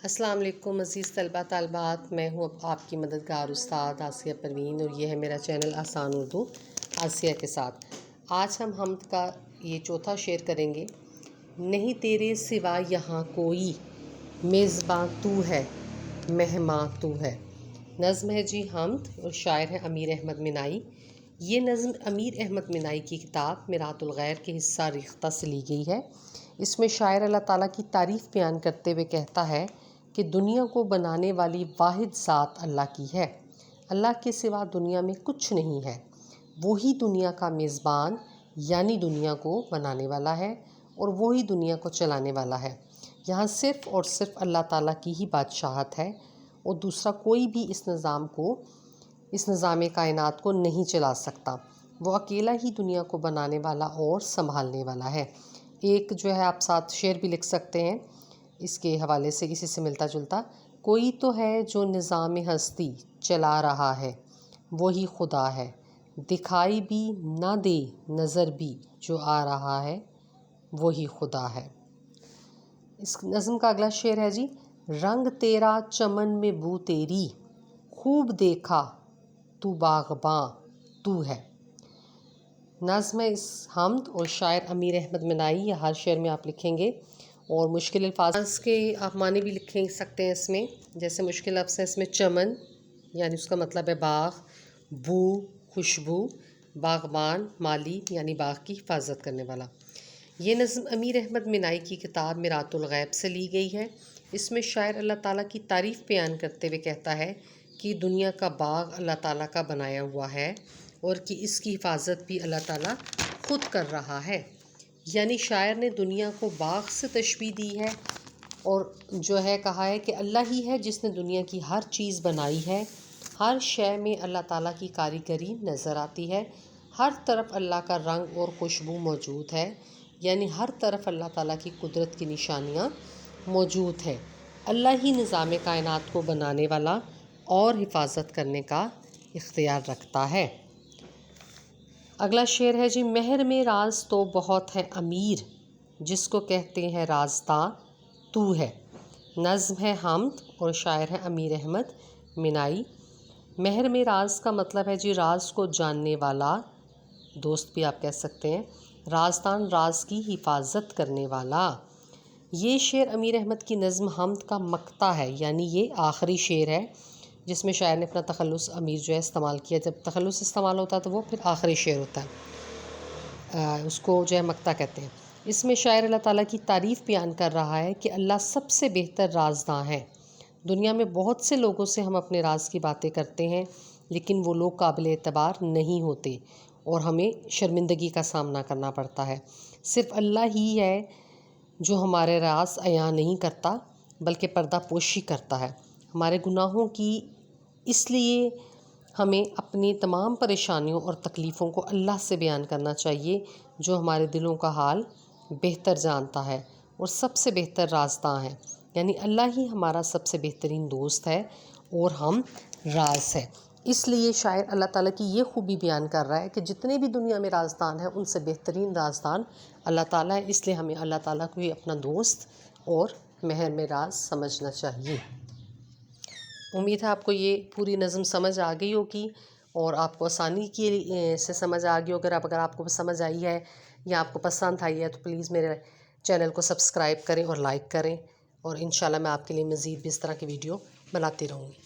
السلام علیکم عزیز طلبہ طالبات، میں ہوں اب آپ کی مددگار استاد آسیہ پروین، اور یہ ہے میرا چینل آسان اردو آسیہ کے ساتھ۔ آج ہم حمد کا یہ چوتھا شعر کریں گے۔ نہیں تیرے سوا یہاں کوئی، میزباں تو ہے، مہماں تو ہے۔ نظم ہے جی حمد، اور شاعر ہے امیر احمد منائی۔ یہ نظم امیر احمد منائی کی کتاب میرات الغیر کے حصہ ریختہ سے لی گئی ہے۔ اس میں شاعر اللہ تعالیٰ کی تعریف بیان کرتے ہوئے کہتا ہے کہ دنیا کو بنانے والی واحد ذات اللہ کی ہے۔ اللہ کے سوا دنیا میں کچھ نہیں ہے۔ وہی دنیا کا میزبان یعنی دنیا کو بنانے والا ہے، اور وہی دنیا کو چلانے والا ہے۔ یہاں صرف اور صرف اللہ تعالیٰ کی ہی بادشاہت ہے، اور دوسرا کوئی بھی اس نظام کائنات کو نہیں چلا سکتا۔ وہ اکیلا ہی دنیا کو بنانے والا اور سنبھالنے والا ہے۔ ایک جو ہے آپ ساتھ شعر بھی لکھ سکتے ہیں اس کے حوالے سے، اسی سے ملتا جلتا۔ کوئی تو ہے جو نظام ہستی چلا رہا ہے، وہی خدا ہے۔ دکھائی بھی نہ دے نظر بھی جو آ رہا ہے، وہی خدا ہے۔ اس نظم کا اگلا شعر ہے جی۔ رنگ تیرا چمن میں بو تیری، خوب دیکھا تو باغباں تو ہے۔ نظم ہے اس حمد، اور شاعر امیر احمد منائی۔ یہ ہر شعر میں آپ لکھیں گے، اور مشکل الفاظ کے آپ معنی بھی لکھ سکتے ہیں اس میں۔ جیسے مشکل لفظ ہے اس میں چمن، یعنی اس کا مطلب ہے باغ، بو خوشبو، باغبان مالی یعنی باغ کی حفاظت کرنے والا۔ یہ نظم امیر احمد منائی کی کتاب میرات الغیب سے لی گئی ہے۔ اس میں شاعر اللہ تعالیٰ کی تعریف بیان کرتے ہوئے کہتا ہے کہ دنیا کا باغ اللہ تعالیٰ کا بنایا ہوا ہے، اور کہ اس کی حفاظت بھی اللہ تعالیٰ خود کر رہا ہے۔ یعنی شاعر نے دنیا کو باغ سے تشبیہ دی ہے، اور جو ہے کہا ہے کہ اللہ ہی ہے جس نے دنیا کی ہر چیز بنائی ہے۔ ہر شے میں اللہ تعالیٰ کی کاریگری نظر آتی ہے۔ ہر طرف اللہ کا رنگ اور خوشبو موجود ہے، یعنی ہر طرف اللہ تعالیٰ کی قدرت کی نشانیاں موجود ہیں۔ اللہ ہی نظام کائنات کو بنانے والا اور حفاظت کرنے کا اختیار رکھتا ہے۔ اگلا شعر ہے جی۔ مہر میں راز تو بہت ہے امیر، جس کو کہتے ہیں رازداں تو ہے۔ نظم ہے حمد، اور شاعر ہے امیر احمد منائی۔ مہر میں راز کا مطلب ہے جی راز کو جاننے والا، دوست بھی آپ کہہ سکتے ہیں۔ رازدان راز کی حفاظت کرنے والا۔ یہ شعر امیر احمد کی نظم حمد کا مقطع ہے، یعنی یہ آخری شعر ہے جس میں شاعر نے اپنا تخلص امیر جو ہے استعمال کیا۔ جب تخلص استعمال ہوتا ہے تو وہ پھر آخری شعر ہوتا ہے، اس کو جو ہے مقطع کہتے ہیں۔ اس میں شاعر اللہ تعالیٰ کی تعریف بیان کر رہا ہے کہ اللہ سب سے بہتر رازداں ہے۔ دنیا میں بہت سے لوگوں سے ہم اپنے راز کی باتیں کرتے ہیں، لیکن وہ لوگ قابل اعتبار نہیں ہوتے، اور ہمیں شرمندگی کا سامنا کرنا پڑتا ہے۔ صرف اللہ ہی ہے جو ہمارے راز عیاں نہیں کرتا، بلکہ پردہ پوشی کرتا ہے ہمارے گناہوں کی۔ اس لیے ہمیں اپنی تمام پریشانیوں اور تکلیفوں کو اللہ سے بیان کرنا چاہیے، جو ہمارے دلوں کا حال بہتر جانتا ہے اور سب سے بہتر رازداں ہے۔ یعنی اللہ ہی ہمارا سب سے بہترین دوست ہے، اور ہم راز ہے۔ اس لیے شاعر اللہ تعالیٰ کی یہ خوبی بیان کر رہا ہے کہ جتنے بھی دنیا میں رازدان ہیں، ان سے بہترین رازدان اللہ تعالیٰ ہے۔ اس لیے ہمیں اللہ تعالیٰ کو ہی اپنا دوست اور مہر میں راز سمجھنا چاہیے۔ امید ہے آپ کو یہ پوری نظم سمجھ آ گئی ہوگی، اور آپ کو آسانی سے سمجھ آ گئی۔ اگر آپ کو سمجھ آئی ہے یا آپ کو پسند آئی ہے تو پلیز میرے چینل کو سبسکرائب کریں اور لائک کریں، اور انشاءاللہ میں آپ کے لیے مزید بھی اس طرح کی ویڈیو بناتی رہوں گی۔